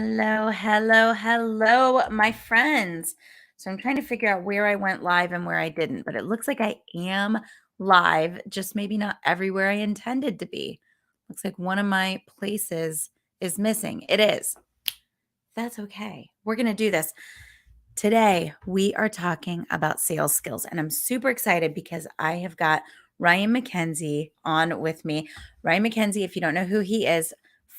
Hello, hello, hello, my friends. So I'm trying to figure out where I went live and where I didn't, but it looks like I am live, just maybe not everywhere I intended to be. Looks like one of my places is missing. It is. That's okay. We're going to do this. Today, we are talking about sales skills, and I'm super excited because I have got Ryan McKenzie on with me. Ryan McKenzie, if you don't know who he is,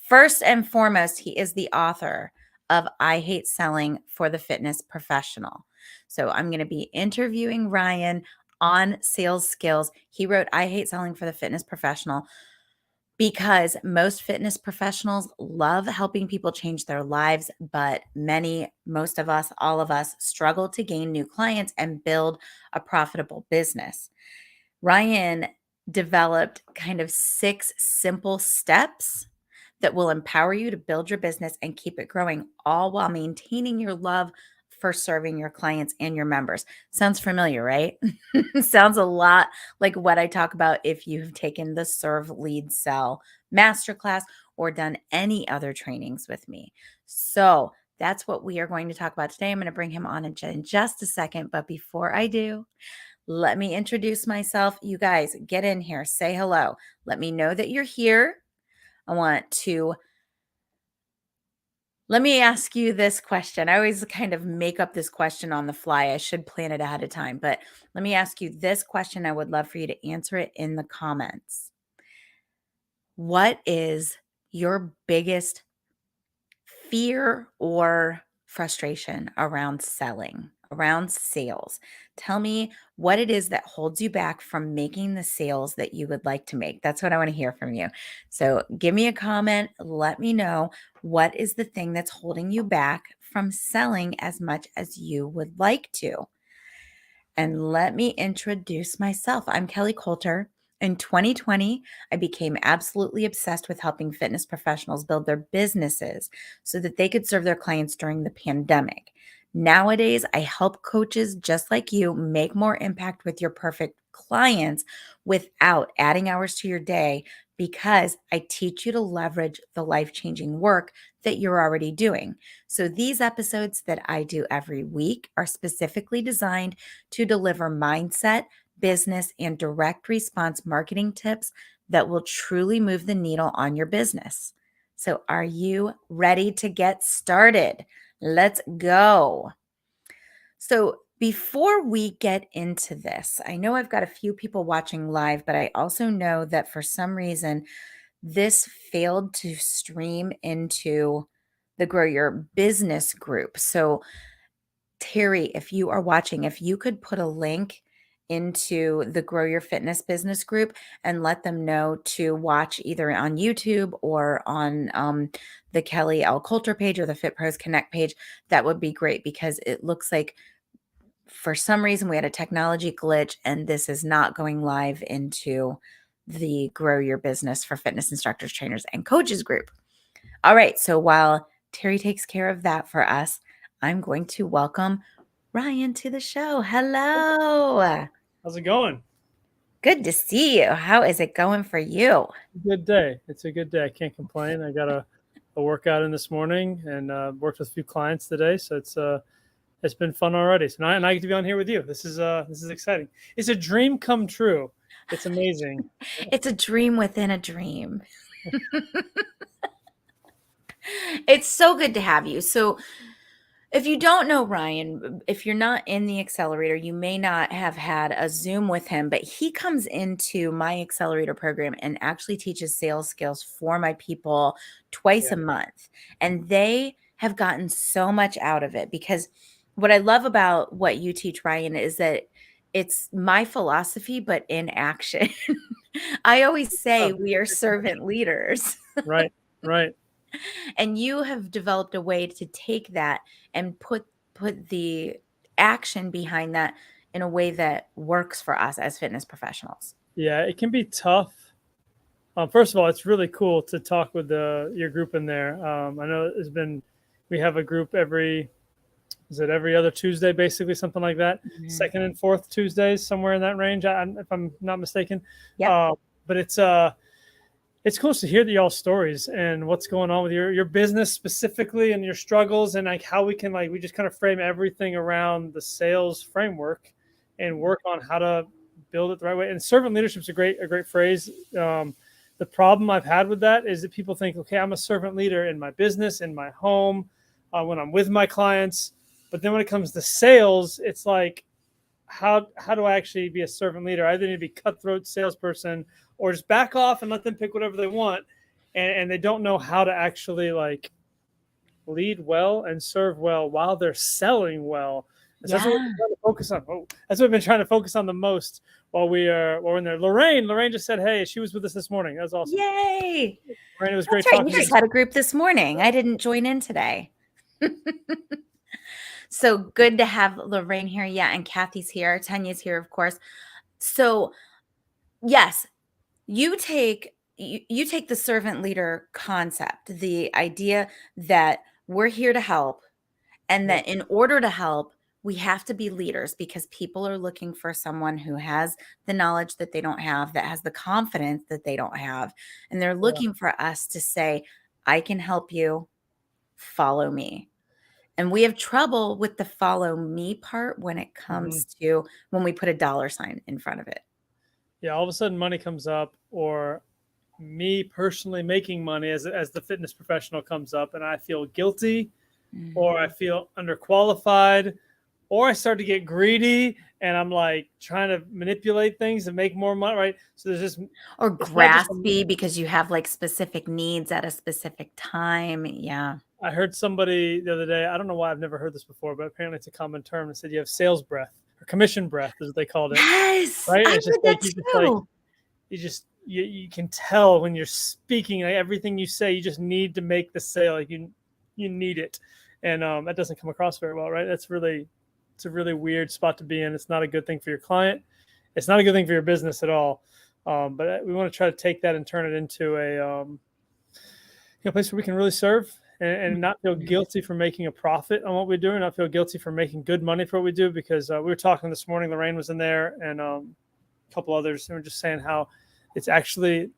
first and foremost, he is the author of I Hate Selling for the Fitness Professional. So I'm going to be interviewing Ryan on sales skills. He wrote I Hate Selling for the Fitness Professional because most fitness professionals love helping people change their lives, but most of us, all of us struggle to gain new clients and build a profitable business. Ryan developed kind of 6 simple steps that will empower you to build your business and keep it growing, all while maintaining your love for serving your clients and your members. Sounds familiar, right? Sounds a lot like what I talk about if you've taken the Serve Lead Sell Masterclass or done any other trainings with me. So that's what we are going to talk about today. I'm going to bring him on in just a second. But before I do, let me introduce myself. You guys get in here, say hello. Let me know that you're here. Let me ask you this question. I always kind of make up this question on the fly. I should plan it ahead of time, but let me ask you this question. I would love for you to answer it in the comments. What is your biggest fear or frustration around selling, around sales? Tell me what it is that holds you back from making the sales that you would like to make. That's what I want to hear from you. So give me a comment. Let me know what is the thing that's holding you back from selling as much as you would like to. And let me introduce myself. I'm Kelly Coulter. In 2020, I became absolutely obsessed with helping fitness professionals build their businesses so that they could serve their clients during the pandemic. Nowadays, I help coaches just like you make more impact with your perfect clients without adding hours to your day because I teach you to leverage the life-changing work that you're already doing. So these episodes that I do every week are specifically designed to deliver mindset, business, and direct response marketing tips that will truly move the needle on your business. So, are you ready to get started? Let's go. So, before we get into this, I know I've got a few people watching live, but I also know that for some reason, this failed to stream into the Grow Your Business group. So, Terry, if you are watching, if you could put a link into the Grow Your Fitness Business group and let them know to watch either on YouTube or on the Kelly L. Coulter page or the Fit Pros Connect page, that would be great because it looks like for some reason we had a technology glitch and this is not going live into the Grow Your Business for Fitness Instructors, Trainers, and Coaches group. All right. So while Terry takes care of that for us, I'm going to welcome Ryan to the show. Hello. How's it going? Good to see you. How is it going for you? Good day. It's a good day. I can't complain. I got a workout in this morning and worked with a few clients today, so it's been fun already. So now and I get to be on here with you. This is exciting. It's a dream come true. It's amazing. It's a dream within a dream. It's so good to have you. So, if you don't know Ryan, if you're not in the accelerator, you may not have had a Zoom with him, but he comes into my accelerator program and actually teaches sales skills for my people twice Yeah. a month. And they have gotten so much out of it because what I love about what you teach, Ryan, is that it's my philosophy, but in action. I always say Oh, we are servant leaders. right. Right. And you have developed a way to take that and put the action behind that in a way that works for us as fitness professionals. Yeah. It can be tough. First of all, it's really cool to talk with your group in there. I know we have a group every other Tuesday, basically something like that. Mhm. Second and fourth Tuesdays, somewhere in that range, if I'm not mistaken. Yep. But it's it's cool to hear y'all stories and what's going on with your business specifically and your struggles, and like how we can, like, we just kind of frame everything around the sales framework and work on how to build it the right way. And servant leadership is a great phrase. The problem I've had with that is that people think, okay, I'm a servant leader in my business, in my home, when I'm with my clients, but then when it comes to sales, it's like, how do I actually be a servant leader? I either need to be cutthroat salesperson or just back off and let them pick whatever they want. And they don't know how to actually like lead well and serve well while they're selling well. And so that's what we're trying to focus on. That's what we've been trying to focus on the most while we're in there. Lorraine just said, hey, she was with us this morning. That was awesome. Yay. Lorraine, it was That's great right. talking You to you. just had a group this morning. I didn't join in today. So good to have Lorraine here. Yeah. And Kathy's here. Tanya's here, of course. So yes, you take the servant leader concept, the idea that we're here to help, and that in order to help, we have to be leaders because people are looking for someone who has the knowledge that they don't have, that has the confidence that they don't have. And they're looking for us to say, I can help you, follow me. And we have trouble with the follow me part when it comes to when we put a dollar sign in front of it. Yeah, all of a sudden money comes up, or me personally making money as the fitness professional comes up, and I feel guilty, or I feel underqualified, or I start to get greedy and I'm like trying to manipulate things and make more money, right? So there's this, or graspy because you have like specific needs at a specific time. Yeah. I heard somebody the other day, I don't know why I've never heard this before, but apparently it's a common term. It said you have sales breath, or commission breath is what they called it. Yes. Right? I It's heard just that like too. you can tell when you're speaking, like everything you say, you just need to make the sale. Like you need it. And that doesn't come across very well, right? It's a really weird spot to be in. It's not a good thing for your client. It's not a good thing for your business at all. But we want to try to take that and turn it into a place where we can really serve and not feel guilty for making a profit on what we do, and not feel guilty for making good money for what we do. Because we were talking this morning, Lorraine was in there, and a couple others, and we're just saying how it's actually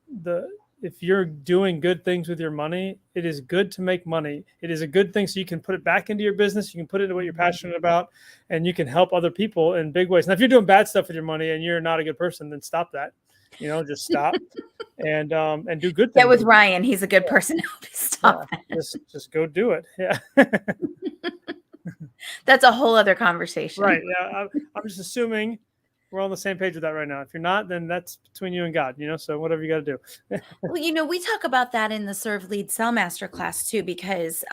if you're doing good things with your money, it is good to make money. It is a good thing, so you can put it back into your business. You can put it into what you're passionate about, and you can help other people in big ways. Now, if you're doing bad stuff with your money and you're not a good person, then stop that. Just stop and do good things. Yeah, with Ryan, he's a good person. Stop. Yeah, just go do it. Yeah. That's a whole other conversation. Right. Yeah. I'm just assuming we're on the same page with that right now. If you're not, then that's between you and God, so whatever you got to do. Well, we talk about that in the Serve Lead Sell Master class too, because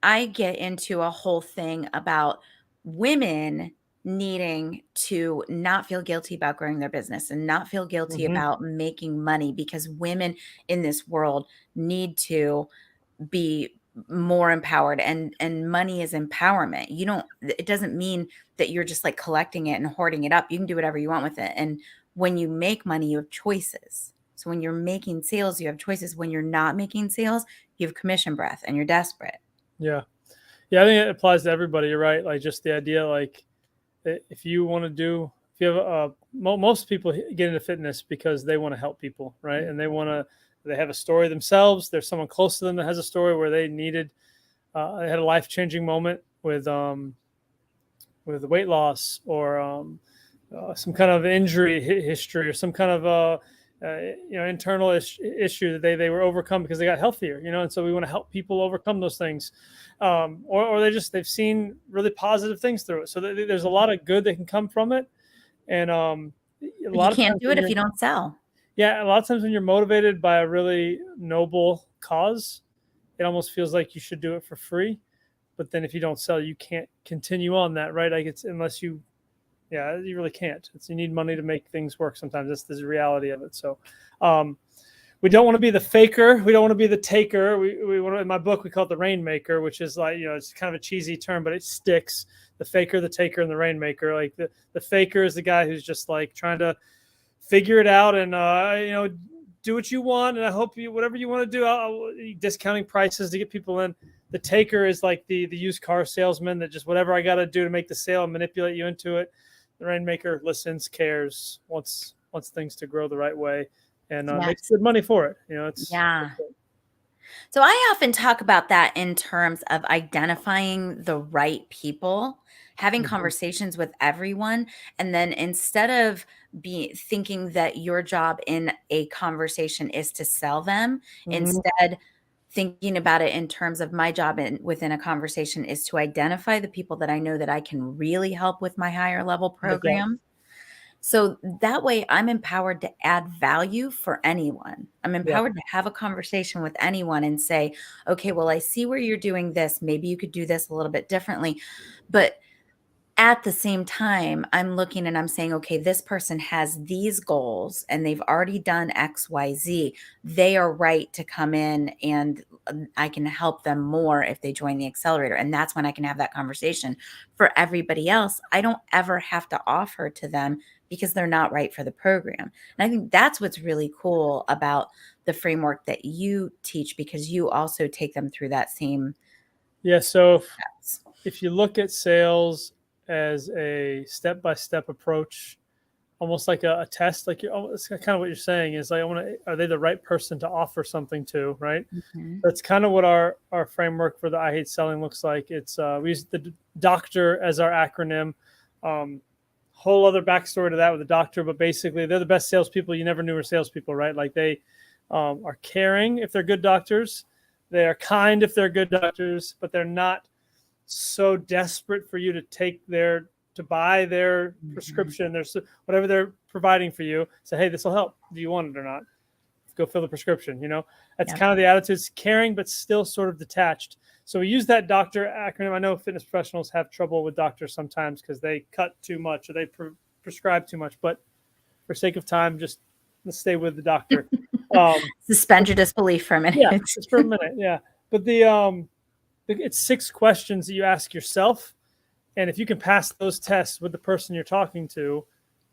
I get into a whole thing about women needing to not feel guilty about growing their business and not feel guilty about making money, because women in this world need to be more empowered, and money is empowerment. It doesn't mean that you're just like collecting it and hoarding it up. You can do whatever you want with it. And when you make money, you have choices. So when you're making sales, you have choices. When you're not making sales, you have commission breath and you're desperate. Yeah. Yeah. I think it applies to everybody. You're right. Like just the idea, like if you have most people get into fitness because they want to help people, right? And they have a story themselves. There's someone close to them that has a story where they had a life-changing moment with weight loss, or some kind of injury history, or some kind of internal issue that they were overcome because they got healthier, and so we want to help people overcome those things, or they've seen really positive things through it. So there's a lot of good that can come from it, and you can't do it if you don't sell. Yeah, a lot of times when you're motivated by a really noble cause, it almost feels like you should do it for free. But then if you don't sell, you can't continue on that, right? Like unless you really can't. You need money to make things work sometimes. That's the reality of it. So we don't want to be the faker. We don't want to be the taker. We want to, in my book, we call it the rainmaker, which is like, it's kind of a cheesy term, but it sticks. The faker, the taker, and the rainmaker. Like the faker is the guy who's just like trying to figure it out and do what you want, and I hope whatever you want to do, I'll discounting prices to get people in. The taker is like the used car salesman that just whatever I got to do to make the sale and manipulate you into it. The rainmaker listens, cares, wants things to grow the right way, and makes Yes. good money for it. It's Yeah. So I often talk about that in terms of identifying the right people, having Mhm. conversations with everyone, and then instead of be thinking that your job in a conversation is to sell them, Mhm. instead thinking about it in terms of my job within a conversation is to identify the people that I know that I can really help with my higher level Like that. program, so that way I'm empowered to add value for anyone. I'm Yeah. empowered to have a conversation with anyone and say, okay, well, I see where you're doing this. Maybe you could do this a little bit differently. But at the same time, I'm looking and I'm saying, okay, this person has these goals and they've already done XYZ. They are right to come in and I can help them more if they join the accelerator. And that's when I can have that conversation. For everybody else, I don't ever have to offer to them because they're not right for the program. And I think that's what's really cool about the framework that you teach because you also take them through that same Yeah. So steps. if you look at sales as a step-by-step approach, almost like a test, like it's kind of what you're saying is like, are they the right person to offer something to, right? Mhm. That's kind of what our framework for the I Hate Selling looks like. It's we use the doctor as our acronym. Um, Whole other backstory to that with the doctor, but basically they're the best salespeople you never knew were salespeople, right? Like they are caring if they're good doctors, they are kind if they're good doctors, but they're not so desperate for you to buy their Mhm. prescription, whatever they're providing for you. Say, hey, this will help. Do you want it or not? Go fill the prescription. That's Yep. kind of the attitude. It's caring, but still sort of detached. So we use that doctor acronym. I know fitness professionals have trouble with doctors sometimes because they cut too much or they prescribe too much. But for sake of time, just let's stay with the doctor. Suspend your disbelief for a Yeah, minute. just for a minute. Yeah, but it's 6 questions that you ask yourself, and if you can pass those tests with the person you're talking to,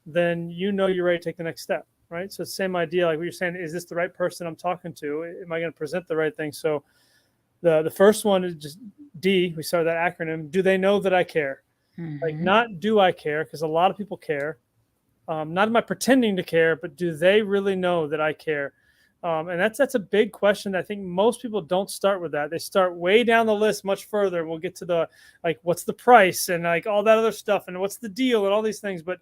then you're ready to take the next step, right? So same idea, like what you're saying, is this the right person I'm talking to? Am I going to present the right thing? So the first one is just D. We started that acronym. Do they know that I care? Like Mhm. not do I care, because a lot of people care. Not am I pretending to care, but do they really know that I care? And that's a big question that I think most people don't start with that. They start way down the list, much further. We'll get to the like, what's the price and like all that other stuff, and what's the deal and all these things. But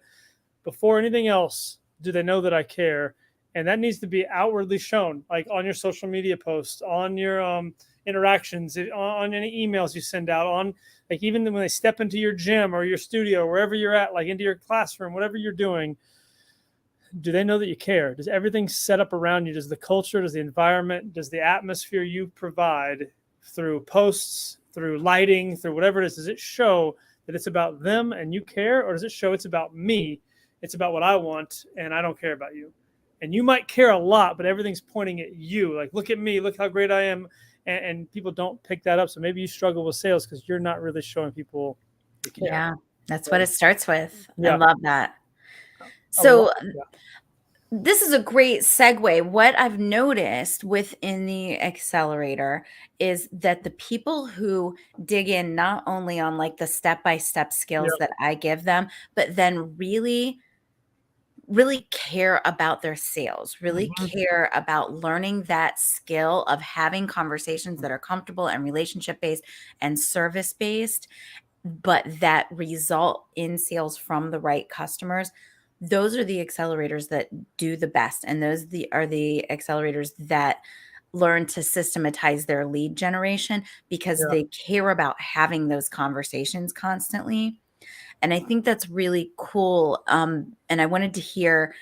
before anything else, do they know that I care? And that needs to be outwardly shown, like on your social media posts, on your interactions, on any emails you send out, on like even when they step into your gym or your studio, wherever you're at, like into your classroom, whatever you're doing. Do they know that you care? Does everything set up around you? Does the culture, does the environment, does the atmosphere you provide through posts, through lighting, through whatever it is, does it show that it's about them and you care? Or does it show it's about me? It's about what I want and I don't care about you. And you might care a lot, but everything's pointing at you. Like, look at me, look how great I am. And people don't pick that up. So maybe you struggle with sales because you're not really showing people you care. Yeah, that's what So, it starts with. I yeah, love that. a lot. So Yeah. this is a great segue. What I've noticed within the accelerator is that the people who dig in not only on like the step-by-step skills Yeah. that I give them, but then really care about their sales, really Mhm. care about learning that skill of having conversations that are comfortable and relationship based and service based, but that result in sales from the right customers. Those are the accelerators that do the best. And are the accelerators that learn to systematize their lead generation because Yeah. they care about having those conversations constantly. And I think that's really cool. And I wanted to hear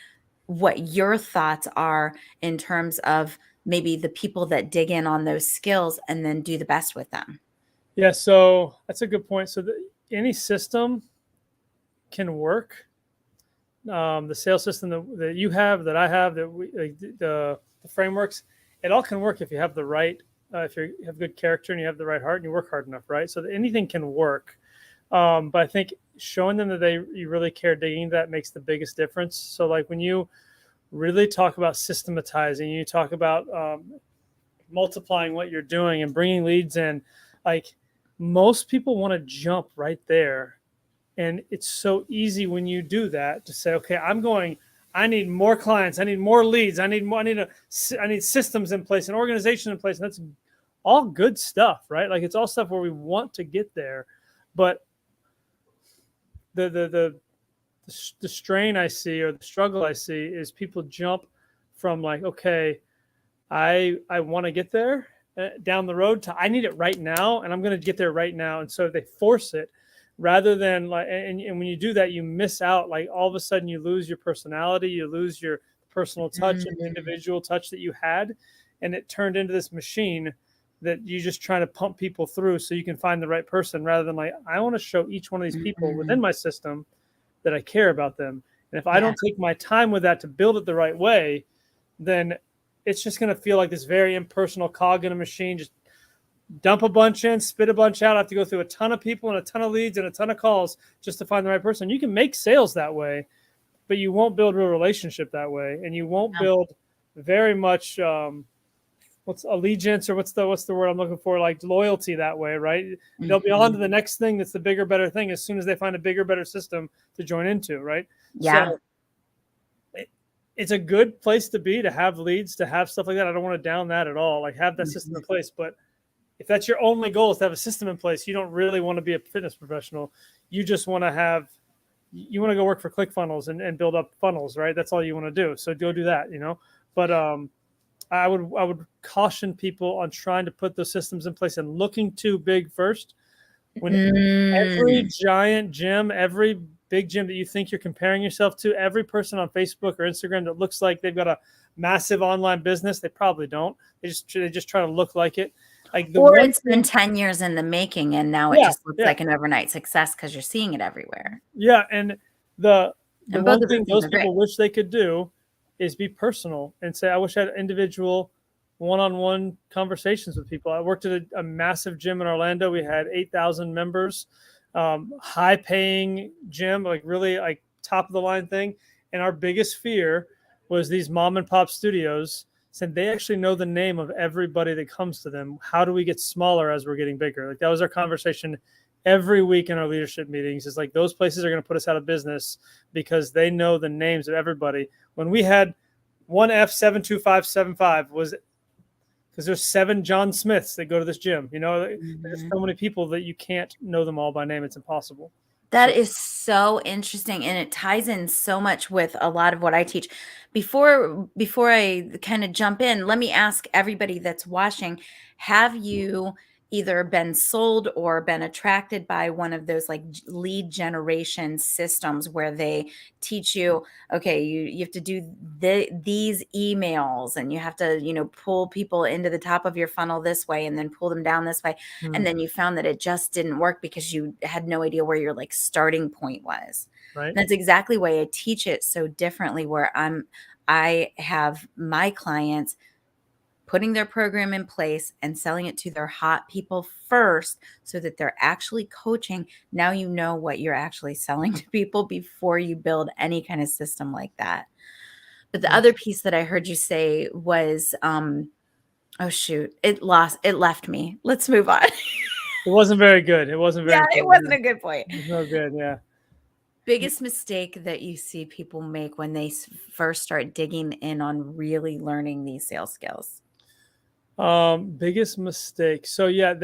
what your thoughts are in terms of maybe the people that dig in on those skills and then do the best with them. Yeah, so that's a good point. So any system can work. The sales system that you have, that I have, that the frameworks, it all can work if you have the right, if you have good character and you have the right heart and you work hard enough, right? So that anything can work. But I think showing them that you really care, digging that makes the biggest difference. So like when you really talk about systematizing, you talk about multiplying what you're doing and bringing leads in, like most people want to jump right there. And it's so easy when you do that to say, okay, I need more clients. I need more leads. I need systems in place and organization in place. And that's all good stuff, right? Like it's all stuff where we want to get there, but the strain I see or the struggle I see is people jump from like, okay, I want to get there down the road to I need it right now, and I'm going to get there right now, and so they force it rather than like, and when you do that, you miss out. Like all of a sudden, you lose your personality, you lose your personal touch and the individual touch that you had, and it turned into this machine that you just trying to pump people through so you can find the right person rather than like I want to show each one of these people within my system that I care about them. And if I don't take my time with that to build it the right way, then it's just going to feel like this very impersonal cog in a machine. Just dump a bunch in, spit a bunch out. I have to go through a ton of people and a ton of leads and a ton of calls just to find the right person. You can make sales that way, but you won't build real relationship that way. And you won't build very much, what's allegiance or what's the word I'm looking for? Like loyalty that way, right? They'll be on to the next thing that's the bigger, better thing as soon as they find a bigger, better system to join into, right? Yeah. So it's a good place to be, to have leads, to have stuff like that. I don't want to down that at all. Like have that system in place. But if that's your only goal is to have a system in place, you don't really want to be a fitness professional. You just want to you want to go work for ClickFunnels and build up funnels, right? That's all you want to do. So go do that, But I would caution people on trying to put those systems in place and looking too big first. When every giant gym, every big gym that you think you're comparing yourself to, every person on Facebook or Instagram that looks like they've got a massive online business, they probably don't. They just try to look like it. Like it's been 10 years in the making, and now it just looks like an overnight success because you're seeing it everywhere. Yeah, and the one thing those people wish they could do is be personal and say, I wish I had individual one-on-one conversations with people. I worked at a massive gym in Orlando. We had 8,000 members, high-paying gym, like really like top-of-the-line thing. And our biggest fear was these mom-and-pop studios said they actually know the name of everybody that comes to them. How do we get smaller as we're getting bigger? Like that was our conversation every week in our leadership meetings. Is like those places are going to put us out of business because they know the names of everybody. When we had 1F72575 was because there's 7 John Smiths that go to this gym. There's so many people that you can't know them all by name. It's impossible. That is so interesting, and it ties in so much with a lot of what I teach. Before I kind of jump in, let me ask everybody that's watching, have you either been sold or been attracted by one of those like lead generation systems where they teach you, okay, you have to do these emails and you have to, pull people into the top of your funnel this way and then pull them down this way. And then you found that it just didn't work because you had no idea where your like starting point was. Right. And that's exactly why I teach it so differently, where I have my clients putting their program in place and selling it to their hot people first so that they're actually coaching. Now you know what you're actually selling to people before you build any kind of system like that. But the other piece that I heard you say was, oh shoot, it left me. Let's move on. It wasn't very good. It wasn't very it wasn't a good point. It was no good, yeah. Biggest mistake that you see people make when they first start digging in on really learning these sales skills? Biggest mistake. So yeah,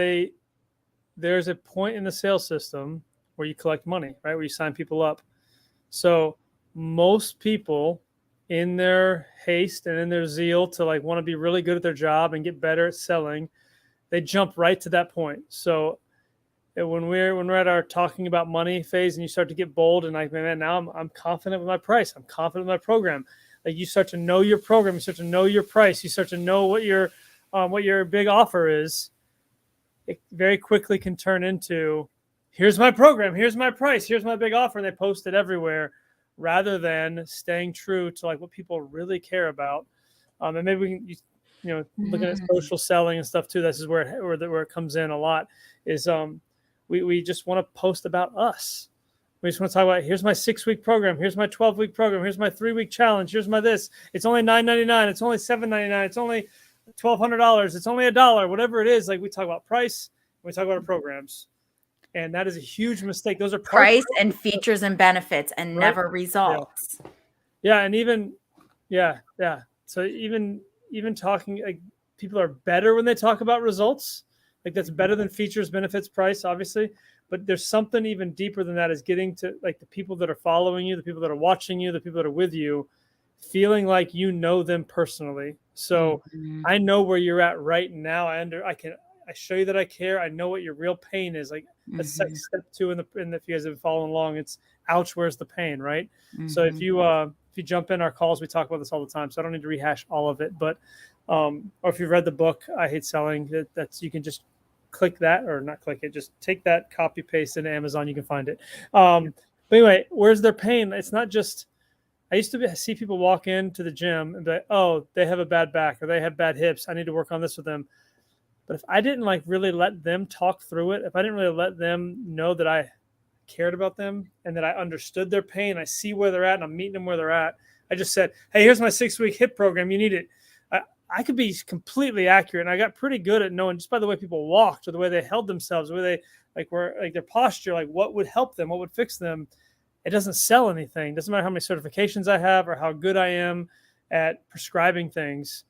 there's a point in the sales system where you collect money, right? Where you sign people up. So most people in their haste and in their zeal to like want to be really good at their job and get better at selling, they jump right to that point. So when we're at our talking about money phase and you start to get bold and like, man, now I'm confident with my price. I'm confident with my program. Like you start to know your program, you start to know your price, you start to know what your big offer is. It very quickly can turn into, here's my program, here's my price, here's my big offer, and they post it everywhere rather than staying true to like what people really care about. And maybe we can, looking at social selling and stuff too. This is where it comes in a lot. Is we just want to post about us. We just want to talk about, here's my 6-week program, here's my 12-week program, here's my 3-week challenge, here's my this. It's only $9.99, it's only $7.99, it's only $1,200, it's only $1, whatever it is. Like we talk about price, we talk about our programs, and that is a huge mistake. Those are price and features and benefits, and never results. Yeah. And even, yeah. So even talking, like, people are better when they talk about results. Like, that's better than features, benefits, price, obviously. But there's something even deeper than that, is getting to, like, the people that are following you, the people that are watching you, the people that are with you, feeling like you know them personally. So Mhm. I know where you're at right now. I show you that I care. I know what your real pain is. Like, that's like Mhm. step two if you guys have following along, it's ouch, where's the pain, right? So Mhm. if you jump in our calls, we talk about this all the time. So I don't need to rehash all of it, but or if you've read the book I Hate Selling, that's, you can just click that, or not click it, just take that, copy paste into Amazon, you can find it. But anyway, where's their pain? It's not just, I used to see people walk into the gym and be like, oh, they have a bad back or they have bad hips, I need to work on this with them. But if I didn't, like, really let them talk through it, if I didn't really let them know that I cared about them and that I understood their pain, I see where they're at and I'm meeting them where they're at. I just said, hey, here's my 6-week hip program. You need it. I could be completely accurate. And I got pretty good at knowing, just by the way people walked or the way they held themselves, the way they, like, were, like, their posture, like, what would help them, what would fix them. It doesn't sell anything. It doesn't matter how many certifications I have or how good I am at prescribing things.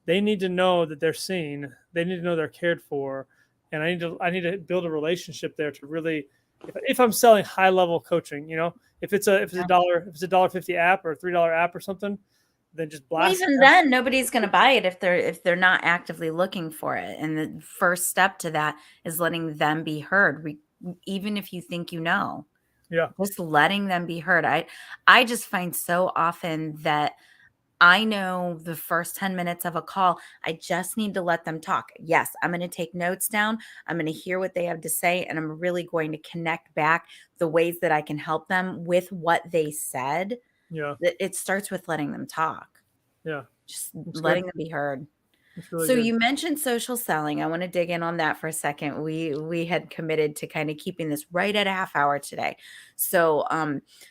They need to know that they're seen. They need to know they're cared for. And I need to build a relationship there to really, if I'm selling high level coaching, if it's a $1.50 app or a $3 app or something, then just Well, blast even it. then, nobody's going to buy it if they're not actively looking for it. And the first step to that is letting them be heard. Even if you think you know, Yeah. just letting them be heard. I just find so often that I know the first 10 minutes of a call, I just need to let them talk. Yes, I'm going to take notes down. I'm going to hear what they have to say, and I'm really going to connect back the ways that I can help them with what they said. Yeah. It starts with letting them talk, Yeah. just It's good. letting them be heard. It's really So good. you mentioned social selling. I want to dig in on that for a second. We had committed to kind of keeping this right at a half hour today. So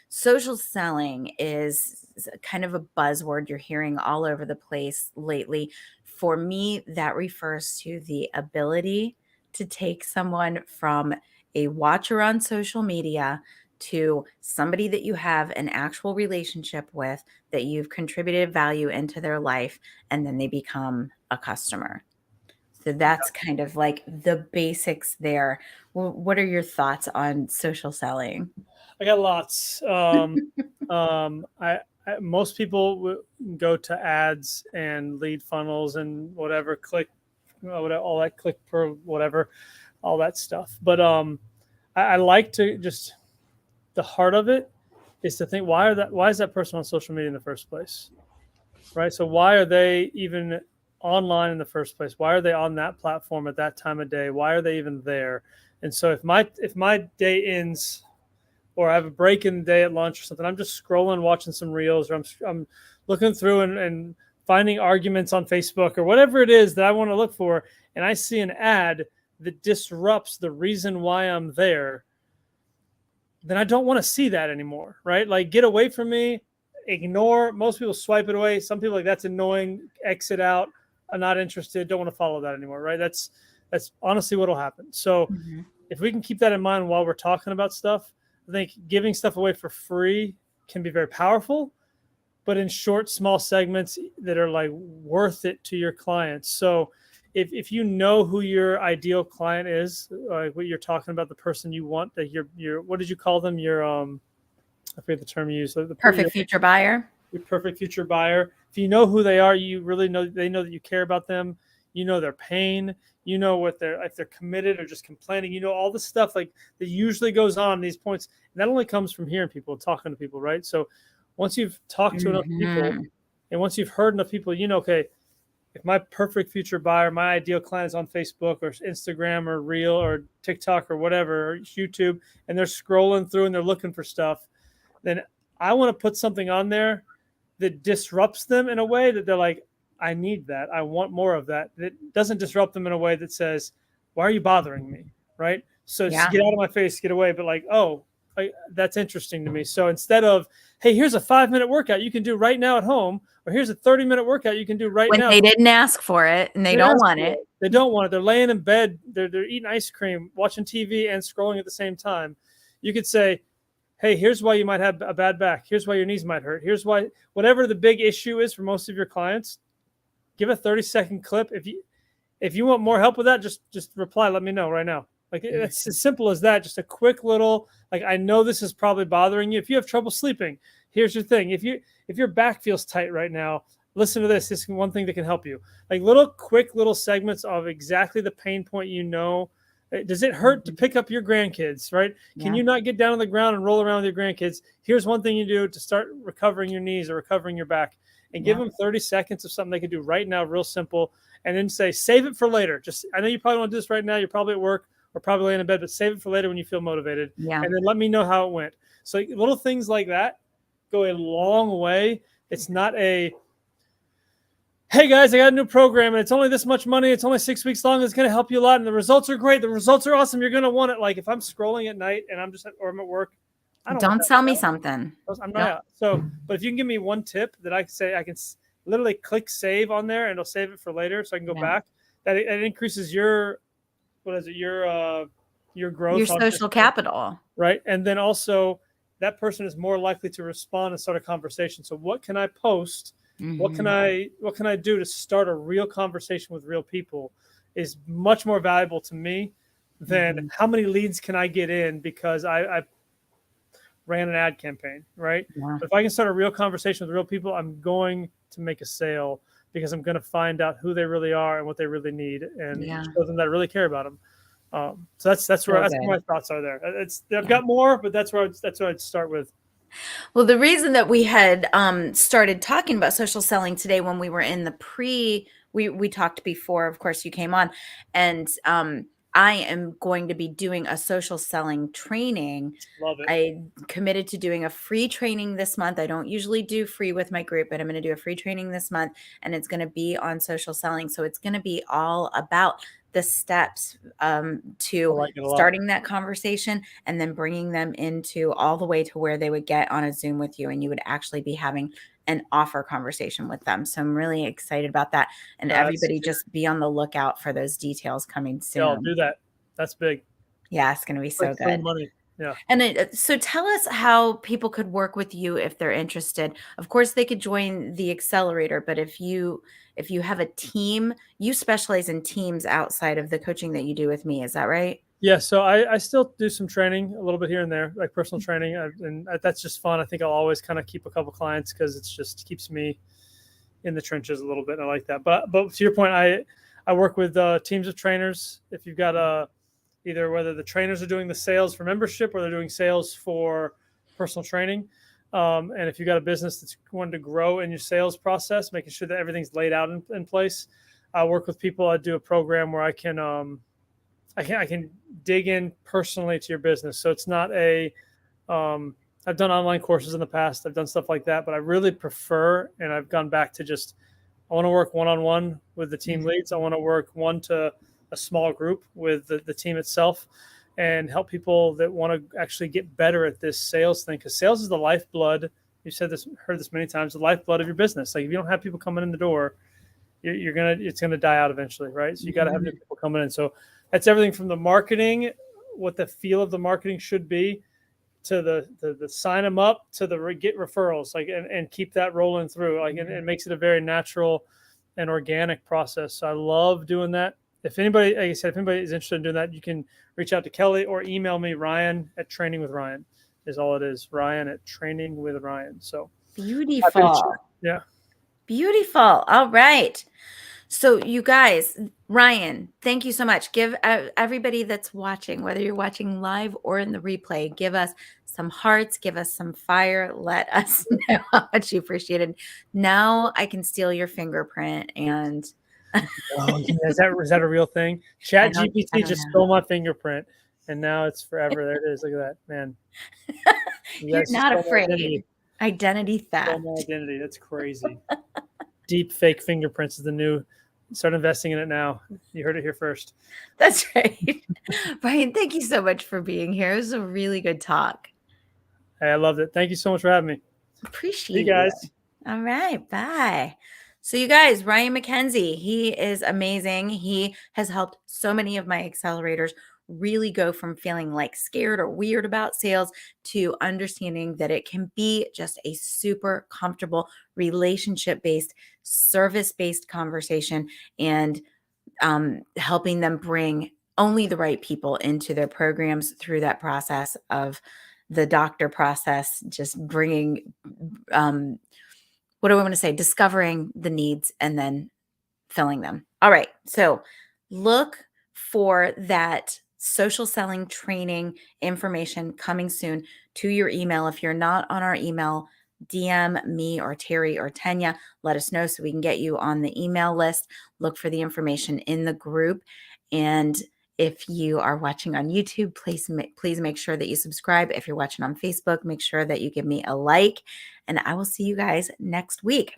social selling is kind of a buzzword you're hearing all over the place lately. For me, that refers to the ability to take someone from a watcher on social media to somebody that you have an actual relationship with, that you've contributed value into their life, and then they become a customer. So that's kind of like the basics there. What are your thoughts on social selling? I got lots. Most people go to ads and lead funnels and whatever, click, all that, click per whatever, all that stuff. But I like to just, the heart of it is to think, why is that person on social media in the first place, right? So why are they even online in the first place? Why are they on that platform at that time of day? Why are they even there? And so if my day ends, or I have a break in the day at lunch or something, I'm just scrolling, watching some reels, or I'm looking through and finding arguments on Facebook or whatever it is that I want to look for, and I see an ad that disrupts the reason why I'm there, then I don't want to see that anymore, right? Like, get away from me, ignore. Most people swipe it away. Some people, like, that's annoying, exit out. I'm not interested, don't want to follow that anymore, right? That's honestly what'll happen. So Mhm. if we can keep that in mind while we're talking about stuff, I think giving stuff away for free can be very powerful, but in short, small segments that are, like, worth it to your clients. So if you know who your ideal client is, like what you're talking about, the person you want, that your what did you call them? Your I forget the term you use. Perfect future buyer. Your perfect future buyer. If you know who they are, you really know, they know that you care about them. You know their pain. You know what they're, if they're committed or just complaining. You know all the stuff, like, that usually goes on these points. And that only comes from hearing people, talking to people, right? So once you've talked to enough people, Mhm. and once you've heard enough people, okay, if my perfect future buyer, my ideal client, is on Facebook or Instagram or Reel or TikTok or whatever, or YouTube, and they're scrolling through and they're looking for stuff, then I want to put something on there that disrupts them in a way that they're like, I need that. I want more of that. That doesn't disrupt them in a way that says, why are you bothering me? Right. So just Yeah. get out of my face, get away. But, like, oh, that's interesting to me. So instead of, hey, here's a 5-minute workout you can do right now at home, or here's a 30-minute workout you can do right When now. they didn't ask for it and they They don't want it. They don't want it. They're laying in bed. They're eating ice cream, watching TV, and scrolling at the same time. You could say, hey, here's why you might have a bad back. Here's why your knees might hurt. Here's why, whatever the big issue is for most of your clients, give a 30-second clip. If you want more help with that, just reply. Let me know right now. Like it's as simple as that. Just a quick little, like, I know this is probably bothering you. If you have trouble sleeping, here's your thing. If your back feels tight right now, listen to this. This is one thing that can help you. Like quick little segments of exactly the pain point. Does it hurt to pick up your grandkids, right? Can you not get down on the ground and roll around with your grandkids? Here's one thing you do to start recovering your knees or recovering your back. And give them 30 seconds of something they can do right now, real simple. And then say, save it for later. I know you probably want to do this right now. You're probably at work or probably laying in bed, but save it for later when you feel motivated. Yeah. And then let me know how it went. So little things like that go a long way. It's not hey guys, I got a new program and it's only this much money. It's only 6 weeks long. It's going to help you a lot. And the results are great. The results are awesome. You're going to want it. Like if I'm scrolling at night and I'm at work, don't sell me something. I'm not out. So, but if you can give me one tip that I can say, I can literally click save on there and it'll save it for later so I can go back. That it increases your growth, your social capital, right? And then also that person is more likely to respond and start a conversation. So what can I post? What can I do to start a real conversation with real people is much more valuable to me than how many leads can I get in because I ran an ad campaign, right? But if I can start a real conversation with real people, I'm going to make a sale because I'm going to find out who they really are and what they really need and show them that I really care about them. So that's where my thoughts are there. I've got more, but that's where I'd start with. Well, the reason that we had started talking about social selling today when we were in the we talked before, of course, you came on, and I am going to be doing a social selling training. Love it. I committed to doing a free training this month. I don't usually do free with my group, but I'm going to do a free training this month, and it's going to be on social selling. So it's going to be all about the steps to starting that conversation and then bringing them into all the way to where they would get on a Zoom with you and you would actually be having an offer conversation with them. So I'm really excited about that. And everybody just be on the lookout for those details coming soon. Yeah, I'll do that. That's big. Yeah, it's going to be so good. Money. Yeah. And so tell us how people could work with you if they're interested. Of course, they could join the accelerator, but if you have a team, you specialize in teams outside of the coaching that you do with me. Is that right? Yeah. So I still do some training a little bit here and there, like personal training. And that's just fun. I think I'll always kind of keep a couple clients because it's just keeps me in the trenches a little bit. And I like that. But to your point, I work with teams of trainers. If you've got either whether the trainers are doing the sales for membership or they're doing sales for personal training. And if you've got a business that's wanting to grow in your sales process, making sure that everything's laid out in place. I work with people. I do a program where I can dig in personally to your business. So it's not I've done online courses in the past. I've done stuff like that, but I really prefer, and I've gone back to I want to work one-on-one with the team leads. I want to work one to a small group with the team itself and help people that want to actually get better at this sales thing. Because sales is the lifeblood. You've heard this many times, the lifeblood of your business. Like if you don't have people coming in the door, it's gonna die out eventually, right? So you got to have new people coming in. So that's everything from the marketing, what the feel of the marketing should be, to the sign them up, to the get referrals, like and keep that rolling through, like and it makes it a very natural and organic process. So I love doing that. If anybody, like I said, if anybody is interested in doing that, you can reach out to Kelly or email me, Ryan@trainingwithryan is all it is. Ryan@trainingwithryan. So beautiful. Yeah. Beautiful. All right. So you guys, Ryan, thank you so much. Give everybody that's watching, whether you're watching live or in the replay, give us some hearts, give us some fire. Let us know how much you appreciate it. Now I can steal your fingerprint and is that a real thing? ChatGPT just stole my fingerprint and now it's forever. There it is. Look at that, man. You're not afraid. Identity theft. Identity. That's crazy. Deep fake fingerprints is the new. Start investing in it now. You heard it here first. That's right. Ryan, thank you so much for being here. It was a really good talk. Hey, I loved it. Thank you so much for having me. Appreciate you guys. All right. Bye. So you guys, Ryan McKenzie, he is amazing. He has helped so many of my accelerators really go from feeling like scared or weird about sales to understanding that it can be just a super comfortable relationship based, service based conversation, and helping them bring only the right people into their programs through that process of the doctor process, just bringing, what do I want to say, discovering the needs and then filling them. All right. So look for that social selling training information coming soon to your email. If you're not on our email, DM me or Terry or Tanya. Let us know so we can get you on the email list. Look for the information in the group. And if you are watching on YouTube, please make sure that you subscribe. If you're watching on Facebook, make sure that you give me a like. And I will see you guys next week.